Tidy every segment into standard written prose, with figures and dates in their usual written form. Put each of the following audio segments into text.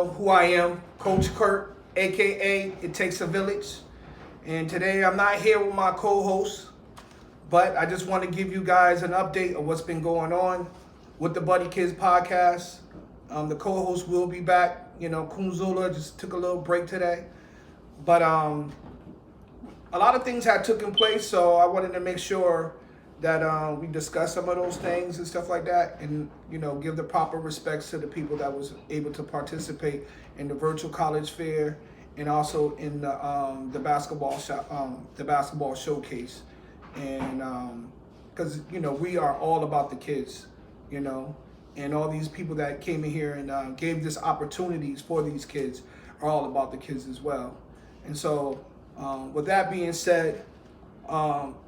know who I am, Coach Kurt, aka It Takes a Village. And today I'm not here with my co-host, but I just want to give you guys an update of what's been going on with the Buddy Kids podcast. The co-host will be back. You know, Kunzula just took a little break today, but a lot of things had taken place, so I wanted to make sure that we discuss some of those things and stuff like that, and give the proper respects to the people that was able to participate in the virtual college fair and also in the basketball showcase, and because we are all about the kids, and all these people that came in here and gave this opportunities for these kids are all about the kids as well. And so with that being said,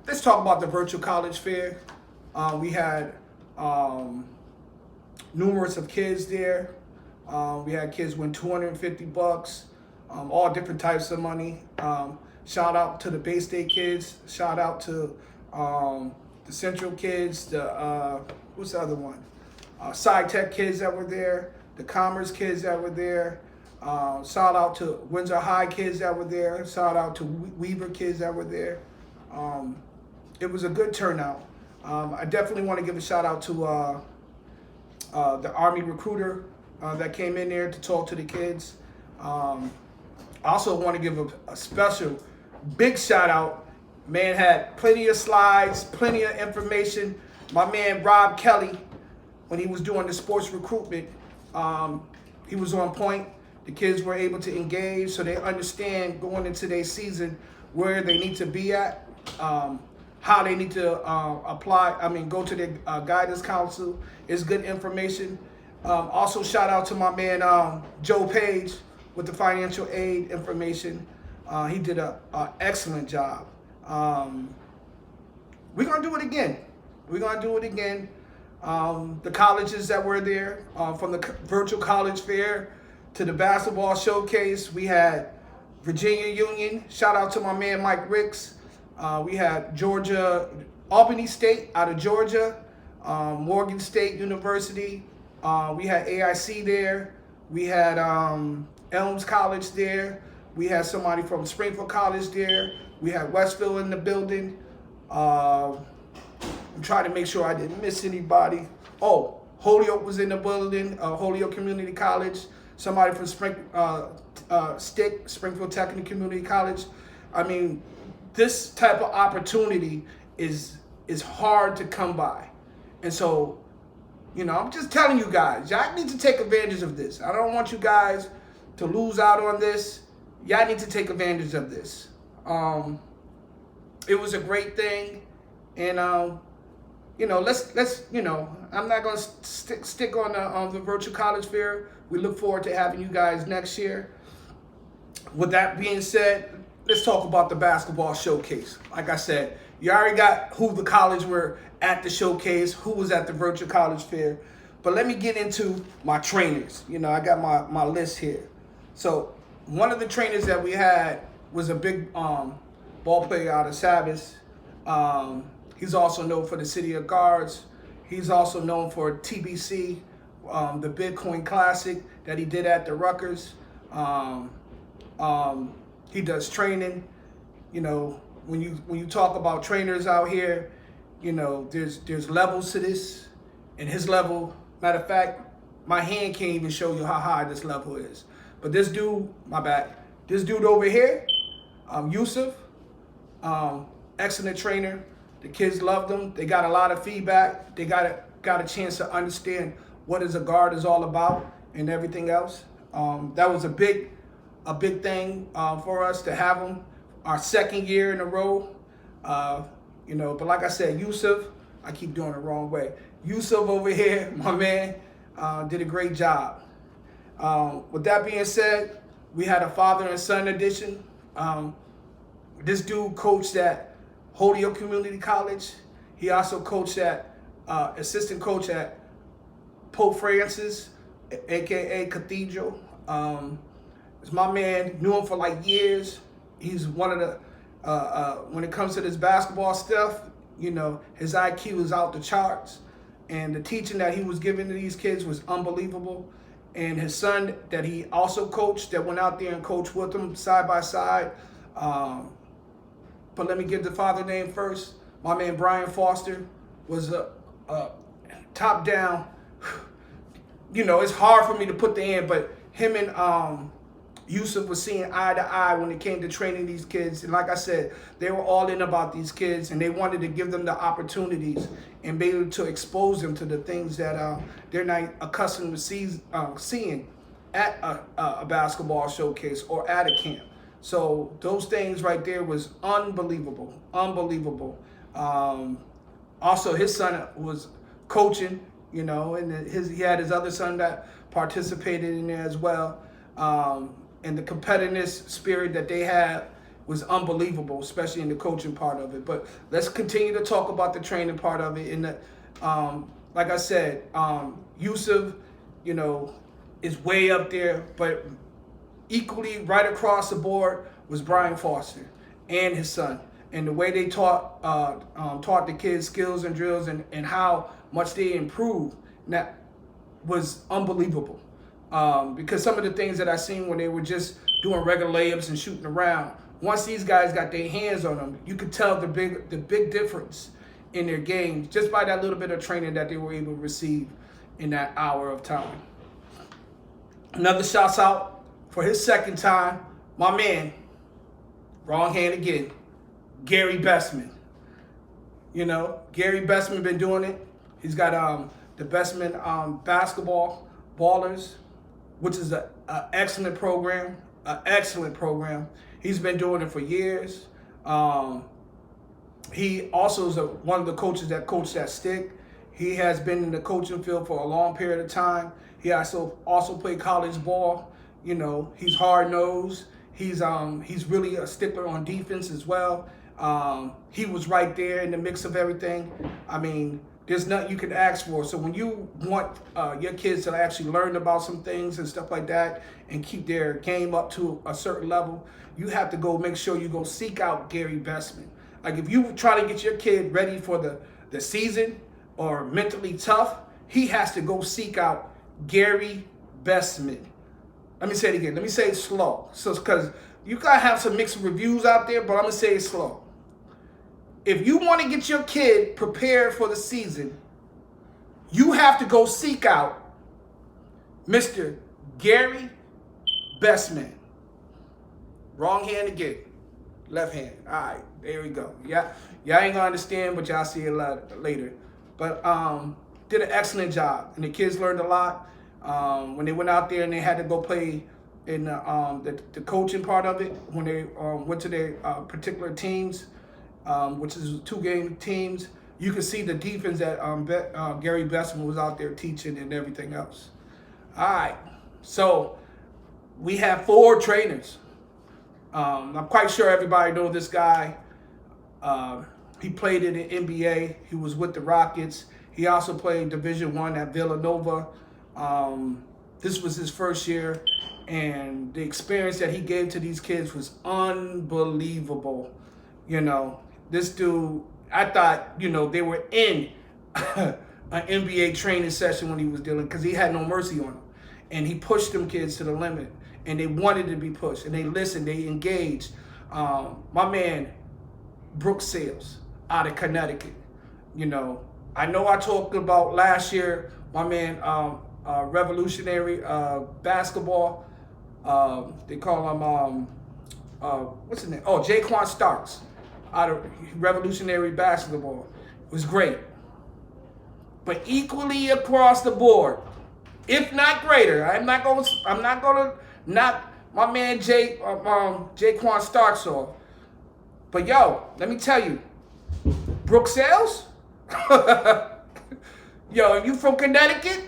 let's talk about the virtual college fair. We had numerous of kids there. We had kids win $250, all different types of money. Shout out to the Bay State kids. Shout out to the Central kids. What's the other one? SciTech kids that were there. The Commerce kids that were there. Shout out to Windsor High kids that were there. Shout out to Weaver kids that were there. It was a good turnout. I definitely want to give a shout out to the Army recruiter that came in there to talk to the kids. I also want to give a special big shout out. Man had plenty of slides, plenty of information. My man Rob Kelly, when he was doing the sports recruitment, he was on point. The kids were able to engage, so they understand going into their season where they need to be at, how they need to go to their guidance council. It's good information. Also, shout out to my man Joe Page with the financial aid information. He did an excellent job. We're going to do it again. The colleges that were there, from the virtual college fair to the basketball showcase, we had Virginia Union. Shout out to my man Mike Ricks. We had Albany State out of Georgia, Morgan State University. We had AIC there. We had Elms College there. We had somebody from Springfield College there. We had Westville in the building. I'm trying to make sure I didn't miss anybody. Oh, Holyoke was in the building, Holyoke Community College. Somebody from Springfield Technical Community College. I mean, this type of opportunity is hard to come by. And so, I'm just telling you guys, y'all need to take advantage of this. I don't want you guys to lose out on this. Y'all need to take advantage of this. It was a great thing. And, let's I'm not going to stick on the virtual college fair. We look forward to having you guys next year. With that being said, let's talk about the basketball showcase. Like I said, you already got who the college were at the showcase, who was at the virtual college fair. But let me get into my trainers. I got my list here. So one of the trainers that we had was a big ball player out of Savage. He's also known for the City of Guards. He's also known for TBC, the Bitcoin Classic that he did at the Rutgers. He does training. When you talk about trainers out here, there's levels to this. And his level, matter of fact, my hand can't even show you how high this level is. But this dude, this dude over here, Yusuf, excellent trainer. The kids loved him. They got a lot of feedback. They got a chance to understand what is a guard is all about and everything else. That was a big thing for us to have him. Our second year in a row. But like I said, Yusuf, I keep doing it the wrong way. Yusuf over here, my man, did a great job. With that being said, we had a father and son edition. This dude coached at Holyoke Community College. He also coached at assistant coach at Pope Francis, aka Cathedral. It's my man, knew him for like years. He's one of the when it comes to this basketball stuff, his IQ is out the charts, and the teaching that he was giving to these kids was unbelievable. and his son that he also coached, that went out there and coached with him side by side. But let me give the father name first. My man Brian Foster was a top down. You know, it's hard for me to put the end, but him and Yusuf was seeing eye to eye when it came to training these kids. And like I said, they were all in about these kids, and they wanted to give them the opportunities and be able to expose them to the things that they're not accustomed to seeing at a basketball showcase or at a camp. So those things right there was unbelievable, unbelievable. Also, his son was coaching, you know, and he had his other son that participated in there as well. And the competitiveness spirit that they had was unbelievable, especially in the coaching part of it. But let's continue to talk about the training part of it. And like I said, Yusuf, you know, is way up there, but equally right across the board was Brian Foster and his son. And the way they taught the kids skills and drills and how much they improved, that was unbelievable. Because some of the things that I seen when they were just doing regular layups and shooting around, once these guys got their hands on them, you could tell the big difference in their game just by that little bit of training that they were able to receive in that hour of time. Another shouts out for his second time, my man, wrong hand again, Gary Bestman. You know, Gary Bestman been doing it. He's got the Bestman basketball ballers, which is an excellent program, He's been doing it for years. He also is one of the coaches that coached at Stick. He has been in the coaching field for a long period of time. He also played college ball. You know, he's hard nosed. He's really a stickler on defense as well. He was right there in the mix of everything. I mean, there's nothing you can ask for. So when you want your kids to actually learn about some things and stuff like that and keep their game up to a certain level, you have to go make sure you go seek out Gary Bestman. Like if you try to get your kid ready for the season or mentally tough, he has to go seek out Gary Bestman. Let me say it again. Let me say it slow. So because you gotta have some mixed reviews out there, but I'm gonna say it slow. If you want to get your kid prepared for the season, you have to go seek out Mr. Gary Bestman. Wrong hand again. Left hand. All right, there we go. Yeah, y'all ain't gonna understand, but y'all see it later. But did an excellent job, and the kids learned a lot. When they went out there and they had to go play in the coaching part of it, when they went to their particular teams, which is 2-game teams, you can see the defense that Gary Bestman was out there teaching and everything else. All right, so we have 4 trainers. I'm quite sure everybody knows this guy. He played in the NBA. He was with the Rockets. He also played Division I at Villanova. This was his first year, and the experience that he gave to these kids was unbelievable. You know, this dude, I thought, you know, they were in an NBA training session when he was dealing, because he had no mercy on them. And he pushed them kids to the limit, and they wanted to be pushed, and they listened, they engaged. My man, Brooks Sales, out of Connecticut. You know I talked about last year, my man, Revolutionary Basketball. They call him, what's his name? Oh, Jaquan Starks, out of Revolutionary Basketball. It was great. But equally across the board, if not greater, I'm not gonna knock my man Jaquan Starks off. But yo, let me tell you, Brooks Sales, yo, if you from Connecticut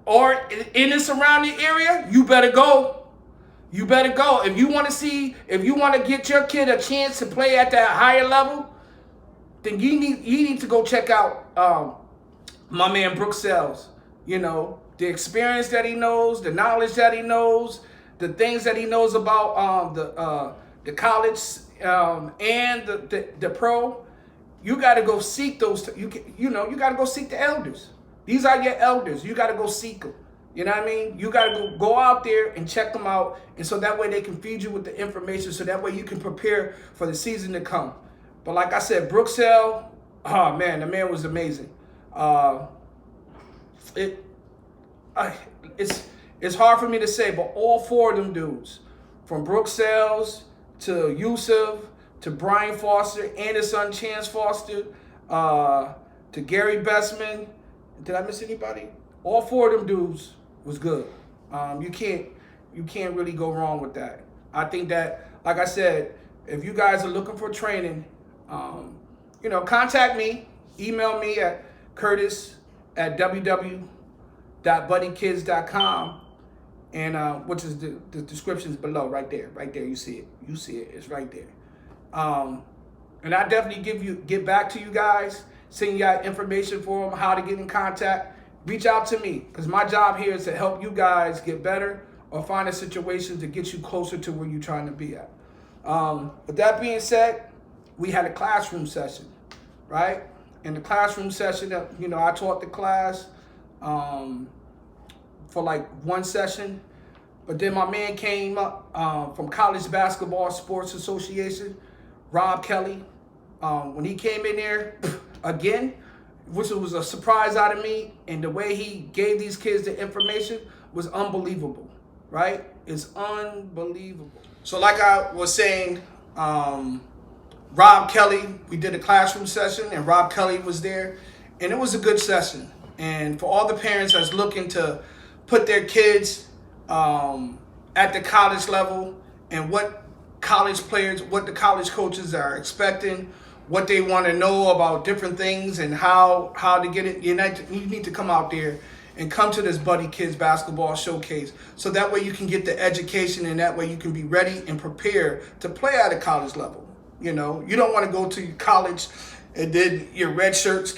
or in the surrounding area, you better go. You better go. If you want to get your kid a chance to play at that higher level, then you need to go check out my man Brooks Sales. You know, the experience that he knows, the knowledge that he knows, the things that he knows about the college and the pro. You got to go seek those. You got to go seek the elders. These are your elders. You got to go seek them. You know what I mean? You got to go out there and check them out, and so that way they can feed you with the information, so that way you can prepare for the season to come. But like I said, Brooksell, oh man, the man was amazing. Uh, it, it's hard for me to say, but all four of them dudes, from Brooks Sales to Yusuf to Brian Foster and his son Chance Foster, to Gary Bestman. Did I miss anybody? All four of them dudes was good. You can't really go wrong with that. I think that, like I said, if you guys are looking for training, contact me. Email me at curtis@www.buddykids.com, and which is the descriptions below, right there. You see it. It's right there. And I definitely get back to you guys, send you out information for them, how to get in contact. Reach out to me, because my job here is to help you guys get better or find a situation to get you closer to where you're trying to be at. With that being said, we had a classroom session, right? In the classroom session, I taught the class for like one session, but then my man came up from College Basketball Sports Association, Rob Kelly. When he came in there again, which was a surprise out of me, and the way he gave these kids the information was unbelievable, right? It's unbelievable. So like I was saying, Rob Kelly, we did a classroom session, and Rob Kelly was there, and it was a good session. And for all the parents that's looking to put their kids at the college level, and what the college coaches are expecting, what they want to know about different things, and how to get it. You need to come out there and come to this Buddy Kids Basketball Showcase, so that way you can get the education, and that way you can be ready and prepared to play at a college level. You don't want to go to college and then your red shirt,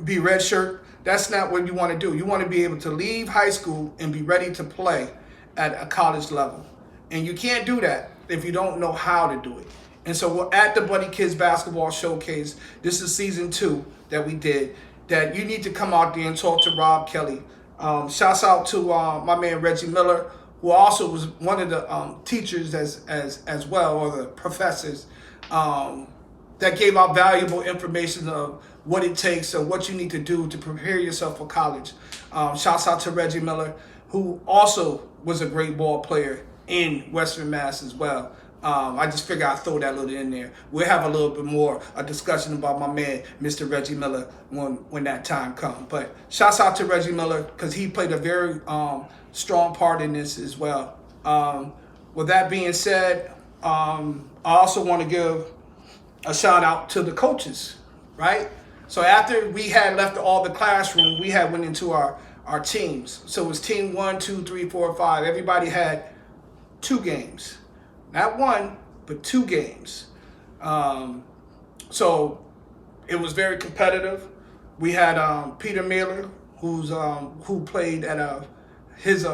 be red shirt. That's not what you want to do. You want to be able to leave high school and be ready to play at a college level. And you can't do that if you don't know how to do it. And so we're at the Buddy Kids Basketball Showcase. This is season 2 that we did. That you need to come out there and talk to Rob Kelly. Shouts out to my man Reggie Miller, who also was one of the teachers as well, or the professors, that gave out valuable information of what it takes and what you need to do to prepare yourself for college. Shouts out to Reggie Miller, who also was a great ball player in Western Mass as well. I just figured I'd throw that little in there. We'll have a little bit more a discussion about my man, Mr. Reggie Miller, when that time comes. But shouts out to Reggie Miller, because he played a very strong part in this as well. With that being said, I also want to give a shout out to the coaches, right? So after we had left all the classroom, we had went into our teams. So it was team 1, 2, 3, 4, 5. Everybody had 2 games. Not 1, but 2 games. So it was very competitive. We had Peter Mailer, who played at his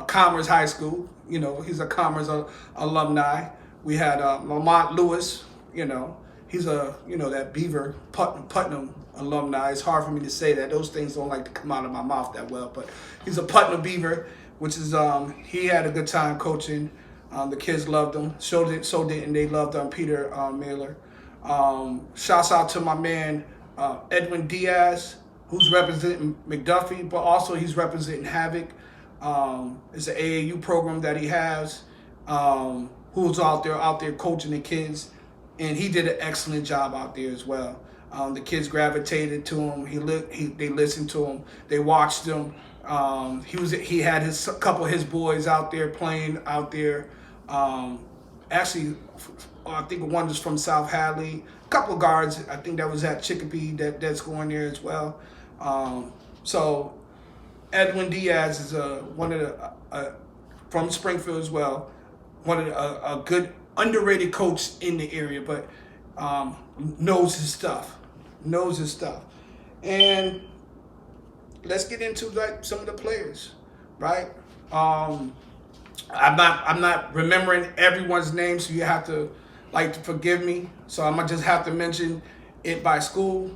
Commerce High School. He's a Commerce alumni. We had Lamont Lewis. He's that Beaver Putnam alumni. It's hard for me to say that. Those things don't like to come out of my mouth that well. But he's a Putnam Beaver, which is he had a good time coaching. The kids loved him. So did they loved Peter Mailer. Shouts out to my man Edwin Diaz, who's representing McDuffie, but also he's representing Havoc. It's an AAU program that he has, who's out there coaching the kids, and he did an excellent job out there as well. The kids gravitated to him. They listened to him. They watched him. He had a couple of his boys out there playing out there. Actually, I think one was from South Hadley. A couple of guards, I think that was at Chicopee that's going there as well. So Edwin Diaz is one of the from Springfield as well. One of a good underrated coach in the area, but knows his stuff. And let's get into some of the players, right? I'm not remembering everyone's name, so you have to forgive me. So I'm gonna just have to mention it by school.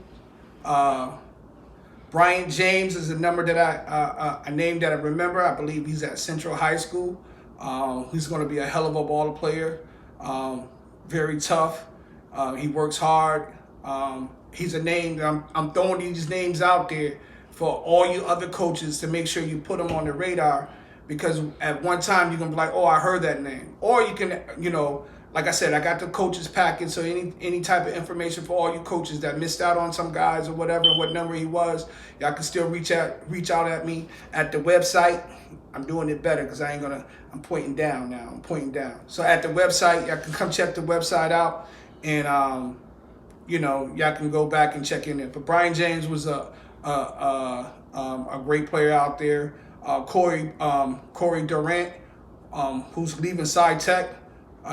Brian James is a number that a name that I remember. I believe he's at Central High School. He's going to be a hell of a ball player. Very tough. He works hard. He's a name that I'm throwing these names out there for all you other coaches to make sure you put them on the radar, because at one time you're gonna be like, oh, I heard that name. Or you can, like I said, I got the coaches packet, so any type of information for all you coaches that missed out on some guys or whatever, what number he was, y'all can still reach out at me at the website. I'm doing it better because I'm pointing down now. I'm pointing down. So at the website, y'all can come check the website out, and y'all can go back and check in there. But Brian James was a great player out there. Corey Durant, who's leaving SciTech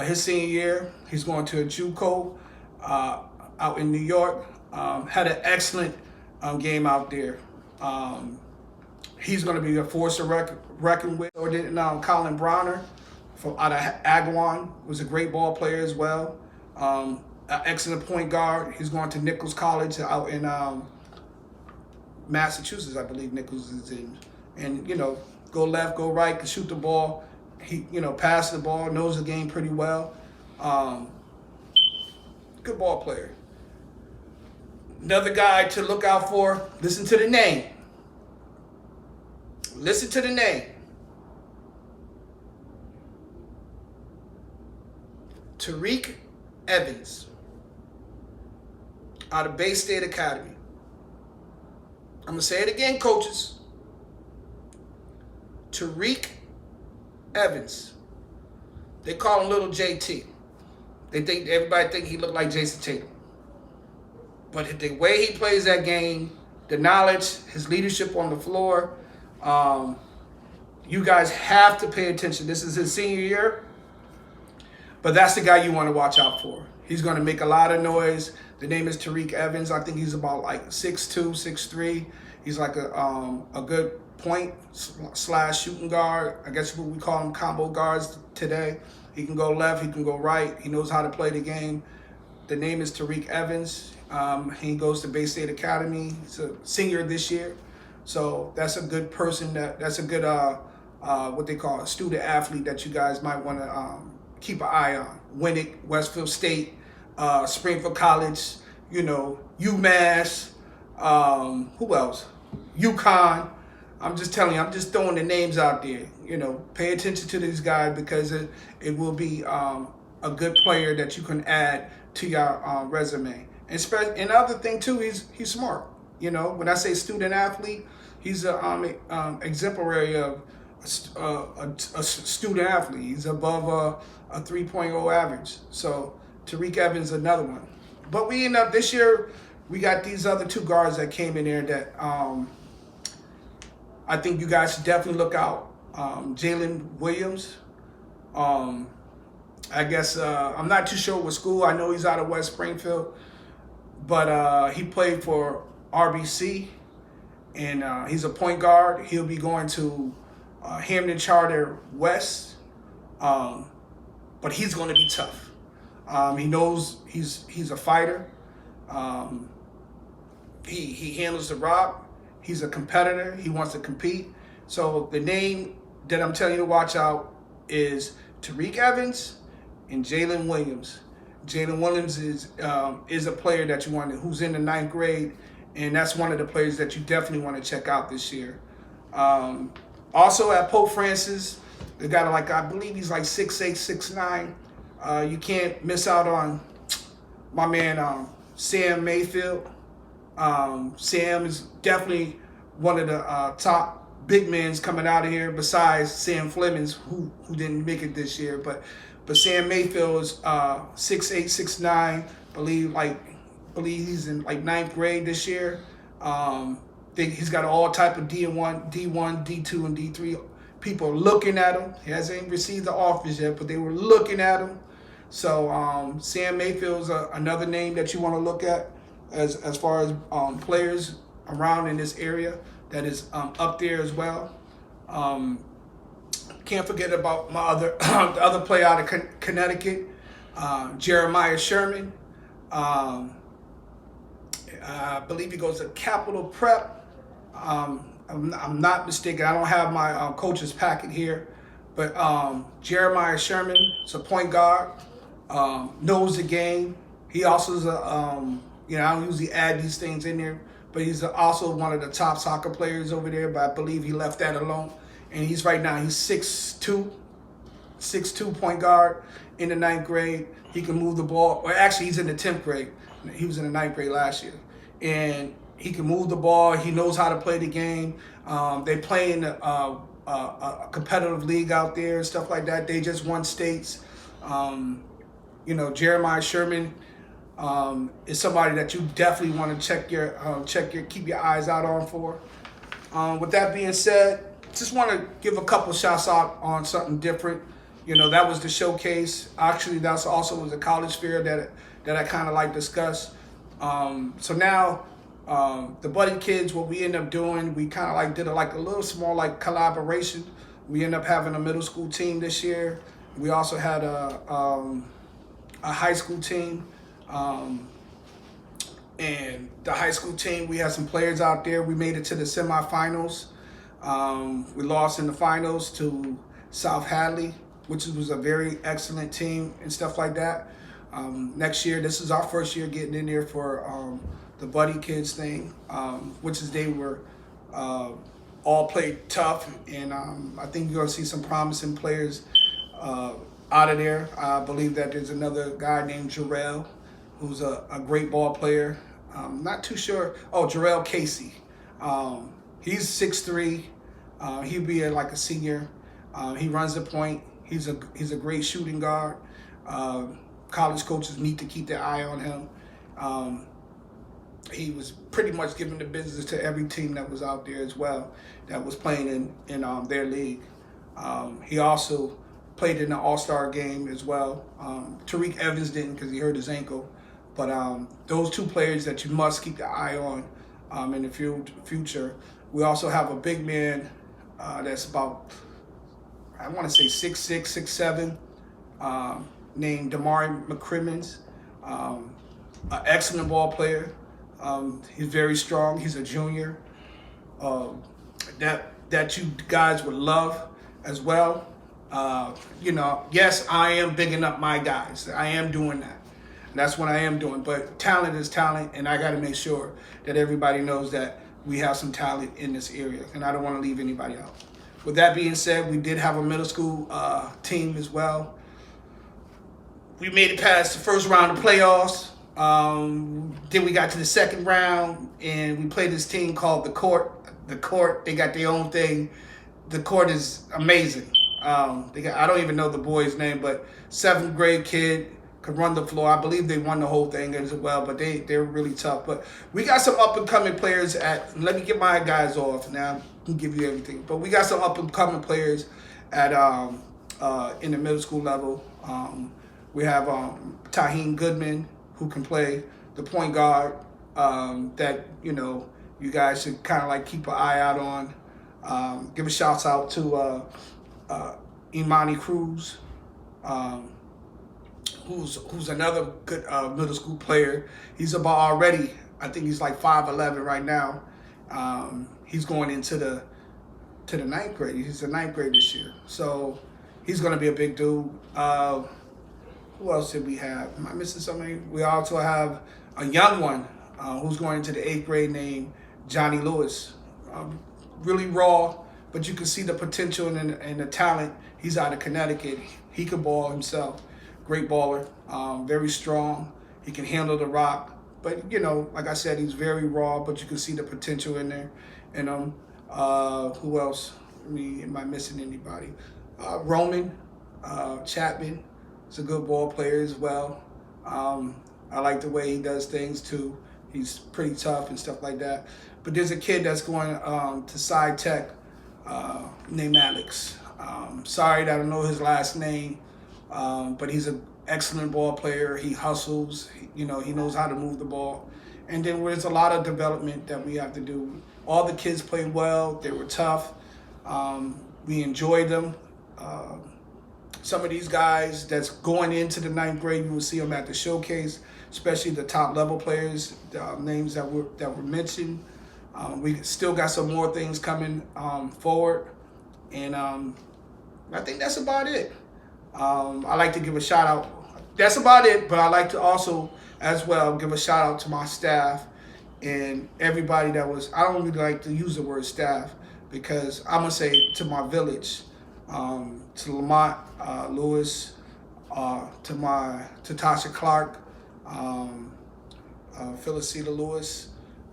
his senior year. He's going to a JUCO out in New York. Had an excellent game out there. He's going to be a force to reckon with. Or did Colin Browner from out of Agawam was a great ball player as well. An excellent point guard. He's going to Nichols College out in Massachusetts, I believe Nichols is in. And, go left, go right, can shoot the ball. He, pass the ball, knows the game pretty well. Good ball player. Another guy to look out for, listen to the name. Listen to the name. Tariq Evans out of Bay State Academy. I'm going to say it again, coaches. Tariq Evans. They call him Little JT. Everybody think he looked like Jason Tatum. But the way he plays that game, the knowledge, his leadership on the floor, you guys have to pay attention. This is his senior year, but that's the guy you want to watch out for. He's going to make a lot of noise. The name is Tariq Evans. I think he's about like 6'2", 6'3". He's like a good point / shooting guard. I guess what we call them combo guards today. He can go left, he can go right. He knows how to play the game. The name is Tariq Evans. He goes to Bay State Academy. He's a senior this year. So that's a good person. That's a good, what they call a student athlete that you guys might want to keep an eye on. Winnick, Westfield State, Springfield College, UMass, who else? UConn. I'm just telling you, I'm just throwing the names out there. Pay attention to these guys because it will be a good player that you can add to your resume. And other thing too, he's smart. When I say student athlete, he's a exemplary of a student athlete. He's above a 3.0 average. So Tariq Evans, another one. But we end up this year, we got these other two guards that came in there that I think you guys should definitely look out. Jalen Williams. I guess I'm not too sure what school. I know he's out of West Springfield, but he played for RBC, and he's a point guard. He'll be going to Hampton Charter West, but he's going to be tough. He knows he's a fighter. He handles the rock. He's a competitor. He wants to compete. So the name that I'm telling you to watch out is Tariq Evans and Jalen Williams. Jalen Williams is a player that you want who's in the 9th grade, and that's one of the players that you definitely want to check out this year. Also at Pope Francis, they got I believe he's like 6'8", 6'9". You can't miss out on my man Sam Mayfield. Sam is definitely one of the top big men coming out of here, besides Sam Flemings, who didn't make it this year. But Sam Mayfield is 6'8", 6'9". Believe he's in 9th grade this year. He's got all type of D1, D2, and D3 people looking at him. He hasn't received the offers yet, but they were looking at him. So Sam Mayfield is another name that you want to look at as far as players around in this area that is up there as well. Can't forget about my the other player out of Connecticut, Jeremiah Sherman. I believe he goes to Capital Prep. I'm not mistaken. I don't have my coach's packet here, but Jeremiah Sherman is a point guard, knows the game. He also is I don't usually add these things in there, but he's also one of the top soccer players over there. But I believe he left that alone, and he's 6'2" point guard in the ninth grade. He can move the ball. Or actually, he's in the 10th grade. He was in the ninth grade last year, and he can move the ball. He knows how to play the game. They play in a competitive league out there and stuff like that. They just won states. Jeremiah Sherman is somebody that you definitely want to keep your eyes out on for. With that being said, just want to give a couple shots out on something different. That was the showcase. Actually, that's also was a college fair that I kind of like discuss. So now, the Buddy Kids, what we end up doing, we kind of like did a little small collaboration. We end up having a middle school team this year. We also had a high school team. And the high school team, we had some players out there. We made it to the semifinals. We lost in the finals to South Hadley, which was a very excellent team and stuff like that. Next year, this is our first year getting in there for the Buddy Kids thing, which is they were all played tough, and I think you're going to see some promising players out of there. I believe that there's another guy named Jarrell, who's a great ball player. Not too sure. Oh, Jarrell Casey. He's 6'3". He'll be a senior. He runs the point. He's a great shooting guard. College coaches need to keep their eye on him. He was pretty much giving the business to every team that was out there as well, that was playing in their league. He also played in the All-Star game as well. Tariq Evans didn't because he hurt his ankle. But those two players that you must keep the eye on in the future. We also have a big man that's about, I want to say 6'6", 6'7", named Damari McCrimmons. An excellent ball player. He's very strong. He's a junior. That you guys would love as well. Yes, I am bigging up my guys. I am doing that. That's what I am doing. But talent is talent, and I got to make sure that everybody knows that we have some talent in this area, and I don't want to leave anybody out. With that being said, we did have a middle school team as well. We made it past the first round of playoffs. Then we got to the second round, and we played this team called The Court. The Court, they got their own thing. The Court is amazing. I don't even know the boy's name, but 7th grade kid, could run the floor. I believe they won the whole thing as well, but they're really tough. But we got some up-and-coming players let me get my guys off now. I can give you everything. But we got some up-and-coming players in the middle school level. We have Taheen Goodman, who can play the point guard, that, you guys should kind of keep an eye out on. Give a shout out to Imani Cruz, who's another good middle school player. He's I think he's 5'11" right now. He's going into the 9th grade. He's the 9th grade this year. So he's going to be a big dude. Who else did we have? Am I missing something? We also have a young one who's going into the 8th grade named Johnny Lewis. Really raw, but you can see the potential and the talent. He's out of Connecticut. He can ball himself. Great baller, very strong. He can handle the rock. But, like I said, he's very raw, but you can see the potential in there. And who else? Am I missing anybody? Roman Chapman is a good ball player as well. I like the way he does things, too. He's pretty tough and stuff like that. But there's a kid that's going to Sci Tech named Alex. Sorry that I don't know his last name. But he's an excellent ball player. He hustles. He knows how to move the ball. And then there's a lot of development that we have to do. All the kids played well. They were tough. We enjoyed them. Some of these guys that's going into the 9th grade, you will see them at the showcase, especially the top level players, names that were mentioned. We still got some more things coming forward, and I think that's about it. I like to give a shout out. That's about it, but I like to also, as well, give a shout out to my staff and everybody that was. I don't really like to use the word staff because I'm gonna say to my village, to Lamont Lewis, to Tasha Clark, Felicita Lewis,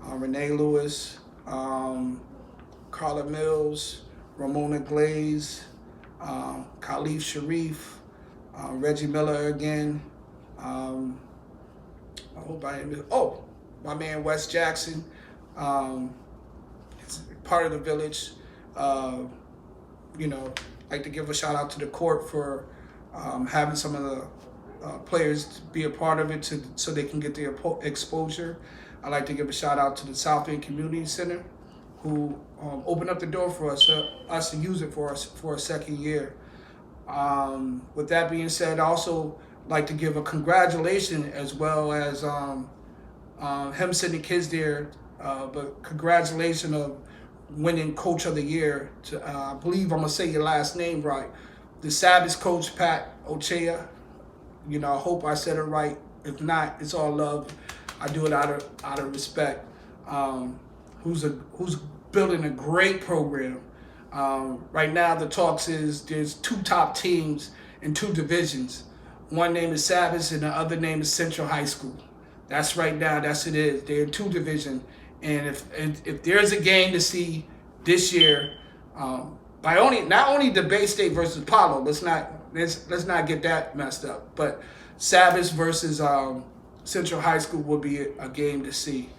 Renee Lewis, Carla Mills, Ramona Glaze, Khalif Sharif, Reggie Miller again. I hope I didn't miss. Oh, my man Wes Jackson. It's part of the village. Like to give a shout out to the court for having some of the players be a part of it so they can get their exposure. I'd like to give a shout out to the South End Community Center, who opened up the door for us to use it for a second year. With that being said, I also like to give a congratulation as well as him sending kids there, but congratulations of winning Coach of the Year. I believe I'm gonna say your last name right. The Sabbath coach, Pat Ochea. I hope I said it right. If not, it's all love. I do it out of respect. Who's building a great program. Right now, the talks is there's 2 top teams in 2 divisions. One name is Sabbath and the other name is Central High School. That's right now. That's it is. They're in 2 divisions. And if there's a game to see this year, not only the Bay State versus Apollo. Let's not get that messed up. But Sabbath versus Central High School will be a game to see.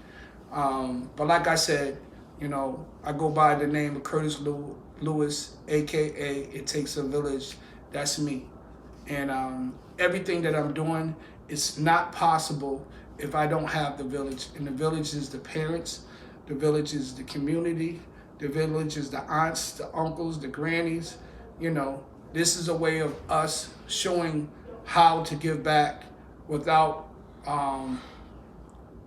But like I said, I go by the name of Curtis Lewis, aka It Takes a Village. That's me. And everything that I'm doing is not possible if I don't have the village. And the village is the parents, the village is the community, the village is the aunts, the uncles, the grannies. This is a way of us showing how to give back without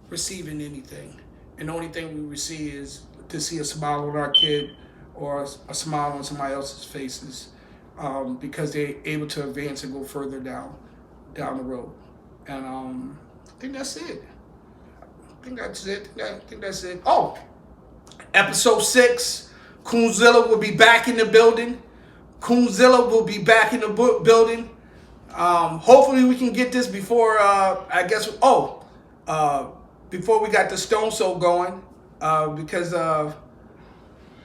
receiving anything. And the only thing we receive is to see a smile on our kid or a smile on somebody else's faces, because they're able to advance and go further down the road. And I think that's it. I think that's it. Oh, episode 6, Coonzilla will be back in the building. Hopefully we can get this before, before we got the Stone Soul going, because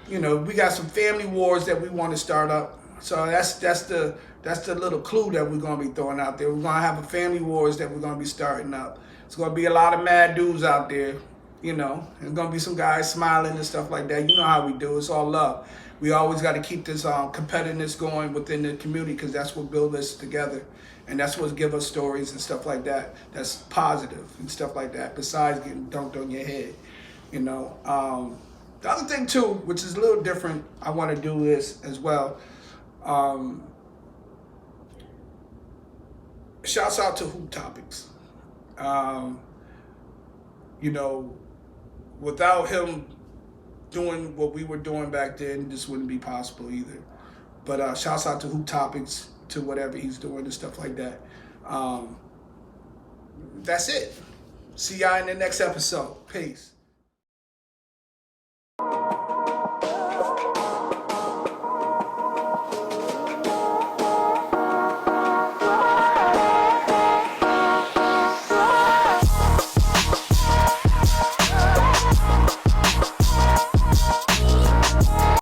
we got some family wars that we want to start up. So that's the little clue that we're gonna be throwing out there. We're gonna have a family wars that we're gonna be starting up. It's gonna be a lot of mad dudes out there. There's gonna be some guys smiling and stuff like that. You know how we do. It's all love. We always got to keep this competitiveness going within the community, because that's what builds us together, and that's what gives us stories and stuff like that. That's positive and stuff like that. Besides getting dunked on your head, The other thing too, which is a little different, I want to do this as well. Shouts out to Hoop Topics. Without him doing what we were doing back then, this wouldn't be possible either. But shouts out to Hoop Topics, to whatever he's doing and stuff like that. That's it. See y'all in the next episode. Peace.